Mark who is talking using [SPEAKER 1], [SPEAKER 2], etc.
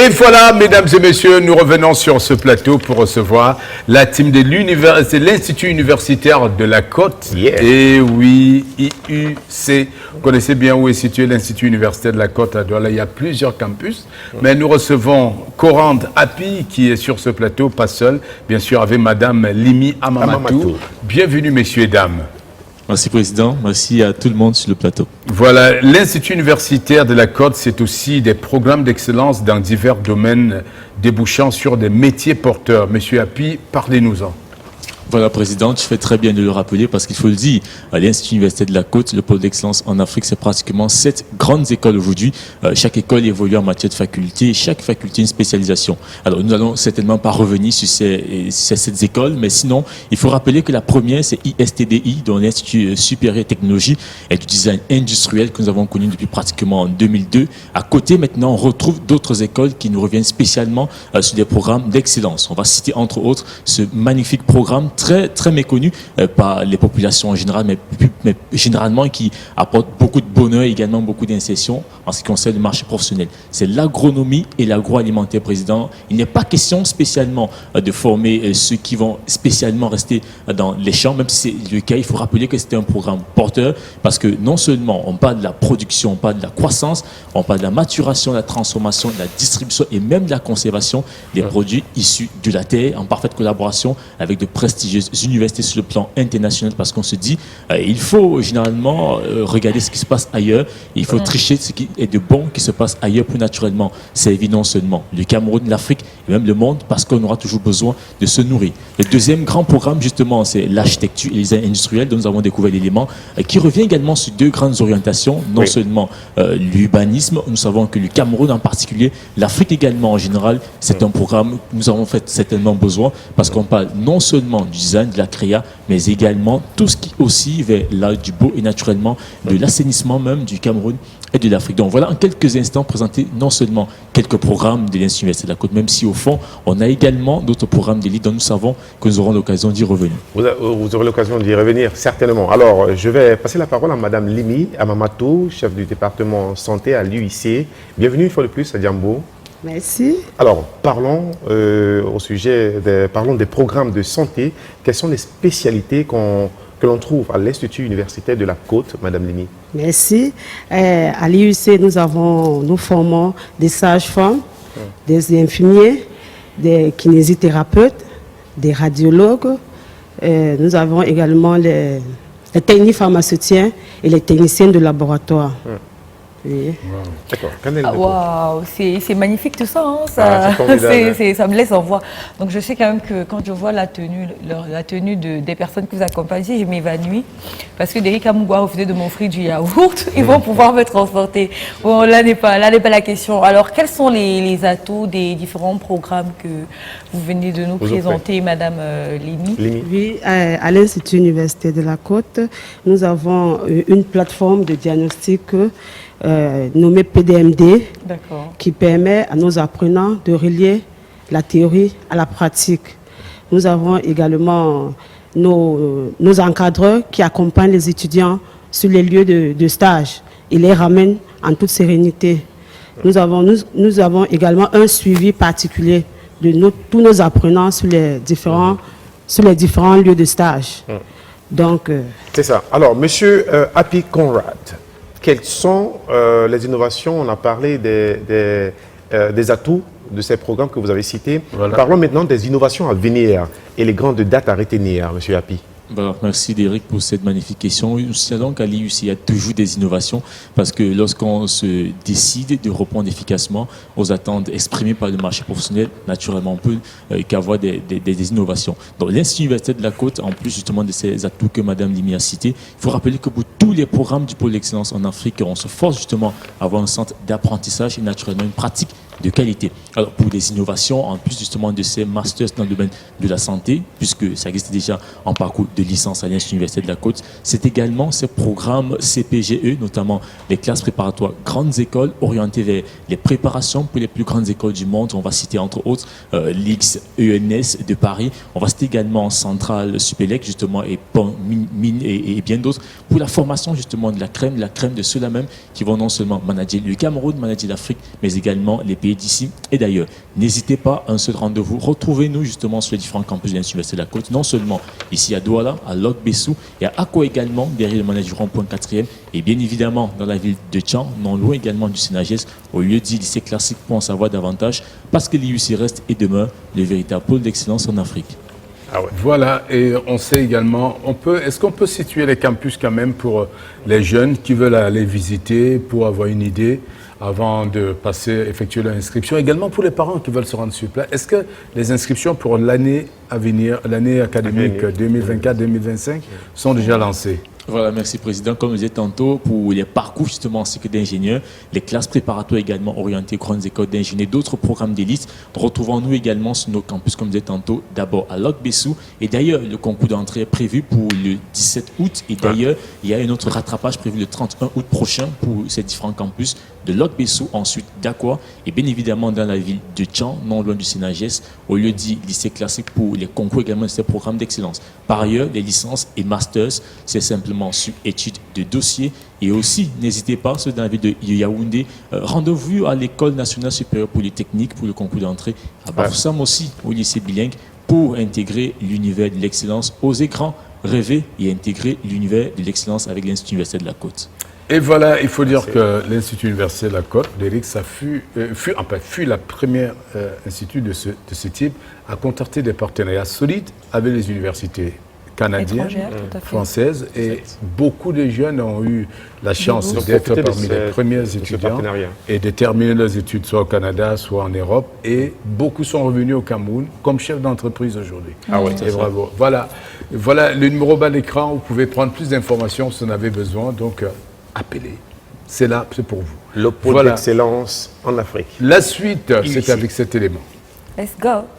[SPEAKER 1] Et voilà, mesdames et messieurs, nous revenons sur ce plateau pour recevoir la team de l'Institut universitaire de la Côte.
[SPEAKER 2] Yeah.
[SPEAKER 1] Et oui, IUC. Vous connaissez bien où est situé l'Institut universitaire de la Côte à Douala. Il y a plusieurs campus. Mais nous recevons Corande Api qui est sur ce plateau, pas seul, bien sûr, avec Madame Limi Amamatou. Bienvenue, messieurs et dames.
[SPEAKER 3] Merci Président, merci à tout le monde sur le plateau.
[SPEAKER 1] Voilà, l'Institut universitaire de la Côte, c'est aussi des programmes d'excellence dans divers domaines débouchant sur des métiers porteurs. Monsieur Api, parlez-nous-en.
[SPEAKER 3] Voilà, Président, tu fais très bien de le rappeler parce qu'il faut le dire, à l'Institut universitaire de la Côte, le pôle d'excellence en Afrique, c'est pratiquement 7 grandes écoles aujourd'hui. Chaque école évolue en matière de faculté, chaque faculté une spécialisation. Alors, nous n'allons certainement pas revenir sur ces écoles, mais sinon, il faut rappeler que la première, c'est ISTDI, dont l'Institut supérieur de technologie et du design industriel que nous avons connu depuis pratiquement en 2002. À côté, maintenant, on retrouve d'autres écoles qui nous reviennent spécialement sur des programmes d'excellence. On va citer entre autres ce magnifique programme très méconnu par les populations en général, mais généralement qui apporte beaucoup de bonheur et également beaucoup d'insertion en ce qui concerne le marché professionnel. C'est l'agronomie et l'agroalimentaire, Président. Il n'est pas question spécialement de former ceux qui vont spécialement rester dans les champs, même si c'est le cas. Il faut rappeler que c'était un programme porteur parce que non seulement on parle de la production, on parle de la croissance, on parle de la maturation, de la transformation, de la distribution et même de la conservation des produits issus de la terre en parfaite collaboration avec de prestigieuses universités sur le plan international parce qu'on se dit il faut généralement regarder ce qui se passe ailleurs et il faut tricher ce qui est de bon qui se passe ailleurs pour naturellement servir non seulement le Cameroun, l'Afrique et même le monde parce qu'on aura toujours besoin de se nourrir. Le deuxième grand programme justement c'est l'architecture et les industriels dont nous avons découvert l'élément qui revient également sur deux grandes orientations, non seulement l'urbanisme, nous savons que le Cameroun en particulier, l'Afrique également en général, c'est un programme que nous avons fait certainement besoin parce qu'on parle non seulement du design, de la créa, mais également tout ce qui aussi vers l'art du beau et naturellement de l'assainissement même du Cameroun et de l'Afrique. Donc voilà en quelques instants présenter non seulement quelques programmes de l'Institut universitaire de la Côte, même si au fond on a également d'autres programmes d'élite dont nous savons que nous aurons l'occasion d'y revenir.
[SPEAKER 2] Vous aurez l'occasion d'y revenir, certainement. Alors, je vais passer la parole à Madame Limi Amamatou, chef du département santé à l'UIC. Bienvenue une fois de plus à Diambo.
[SPEAKER 4] Merci.
[SPEAKER 2] Alors, parlons parlons des programmes de santé. Quelles sont les spécialités que l'on trouve à l'Institut universitaire de la Côte, Madame Limi?
[SPEAKER 4] Merci. À l'IUC, nous formons des sages-femmes, des infirmiers, des kinésithérapeutes, des radiologues. Nous avons également les techniques pharmaceutiens et les techniciens de laboratoire. Oui.
[SPEAKER 2] D'accord.
[SPEAKER 5] Waouh, c'est magnifique tout ça, hein,
[SPEAKER 2] ça
[SPEAKER 5] ça me laisse en voix. Donc je sais quand même que quand je vois la tenue des personnes que vous accompagnez, je m'évanouis parce que Derrick Amougua refusait de m'offrir du yaourt, ils vont pouvoir me transporter. Bon, là n'est pas la question. Alors quels sont les atouts des différents programmes que vous venez de nous présenter, Madame Limi?
[SPEAKER 4] Oui, à l'Institut universitaire de la Côte, nous avons une plateforme de diagnostic nommé PDMD, qui permet à nos apprenants de relier la théorie à la pratique. Nous avons également nos encadreurs qui accompagnent les étudiants sur les lieux de stage et les ramènent en toute sérénité. Nous avons également un suivi particulier de tous nos apprenants sur les différents lieux de stage. Donc,
[SPEAKER 2] c'est ça. Alors, Monsieur Api Conrad, quelles sont les innovations? On a parlé des atouts de ces programmes que vous avez cités. Voilà. Parlons maintenant des innovations à venir et les grandes dates à retenir, Monsieur Api.
[SPEAKER 3] Alors, merci Derrick pour cette magnifique question. Nous savons qu'à l'IUC, il y a toujours des innovations parce que lorsqu'on se décide de répondre efficacement aux attentes exprimées par le marché professionnel, naturellement, on peut qu'avoir des innovations. Donc, l'Institut universitaire de la Côte, en plus justement de ces atouts que Mme Limi a cités, il faut rappeler que pour tous les programmes du pôle d'excellence en Afrique, on se force justement à avoir un centre d'apprentissage et naturellement une pratique de qualité. Alors, pour les innovations, en plus justement de ces masters dans le domaine de la santé, puisque ça existe déjà en parcours de licence à l'Institut universitaire de la Côte, c'est également ces programmes CPGE, notamment les classes préparatoires grandes écoles orientées vers les préparations pour les plus grandes écoles du monde. On va citer entre autres l'IX ENS de Paris. On va citer également Centrale Supélec, justement, et Mine et bien d'autres, pour la formation justement de la crème de ceux-là même qui vont non seulement manager le Cameroun, manager l'Afrique, mais également les pays d'ici et d'ailleurs. d'ailleurs. N'hésitez pas, un seul rendez-vous. Retrouvez-nous justement sur les différents campus de l'Université de la Côte, non seulement ici à Douala, à Lok-Bessou et à Akko également, derrière le manège du rond-point 4e, et bien évidemment dans la ville de Tchang, non loin également du Sénagès, au lieu dit lycée classique pour en savoir davantage, parce que l'IUC reste et demeure le véritable pôle d'excellence en Afrique.
[SPEAKER 1] Ah ouais. Voilà, et on sait également, est-ce qu'on peut situer les campus quand même pour les jeunes qui veulent aller visiter, pour avoir une idée avant de effectuer leur inscription, également pour les parents qui veulent se rendre sur place. Est-ce que les inscriptions pour l'année à venir, l'année académique 2024-2025 sont déjà lancées?
[SPEAKER 3] Voilà, merci Président. Comme je disais tantôt, pour les parcours justement en cycle d'ingénieur, les classes préparatoires également orientées grandes écoles d'ingénieurs, d'autres programmes d'élite, retrouvons-nous également sur nos campus, comme je disais tantôt, d'abord à Lok-Bessou. Et d'ailleurs, le concours d'entrée est prévu pour le 17 août. Et d'ailleurs, il y a un autre rattrapage prévu le 31 août prochain pour ces différents campus de Lok-Bessou, ensuite d'Akwa, et bien évidemment dans la ville de Tchang, non loin du Sénagès, au lieu dit lycée classique pour les concours également de ces programmes d'excellence. Par ailleurs, les licences et masters, c'est simplement sur études de dossier. Et aussi, n'hésitez pas, ceux dans la ville de Yaoundé, rendez-vous à l'École nationale supérieure polytechnique pour le concours d'entrée, à Bafoussam aussi, au lycée bilingue, pour intégrer l'univers de l'excellence, oser grand, rêver et intégrer l'univers de l'excellence avec l'Institut universitaire de la Côte.
[SPEAKER 1] Et voilà, il faut dire que l'Institut universitaire de la Côte, l'ERIC, ça fut la première institut de ce type à contracter des partenariats solides avec les universités canadiennes, françaises, et beaucoup de jeunes ont eu la chance d'être parmi les premiers étudiants et de terminer leurs études soit au Canada, soit en Europe, et beaucoup sont revenus au Cameroun comme chefs d'entreprise aujourd'hui. Ah ouais, et bravo. Voilà le numéro bas d'écran, vous pouvez prendre plus d'informations si vous en avez besoin, donc appelez. C'est là, c'est pour vous.
[SPEAKER 2] Le pôle d'excellence en Afrique.
[SPEAKER 1] La suite, c'est avec cet élément.
[SPEAKER 5] Let's go.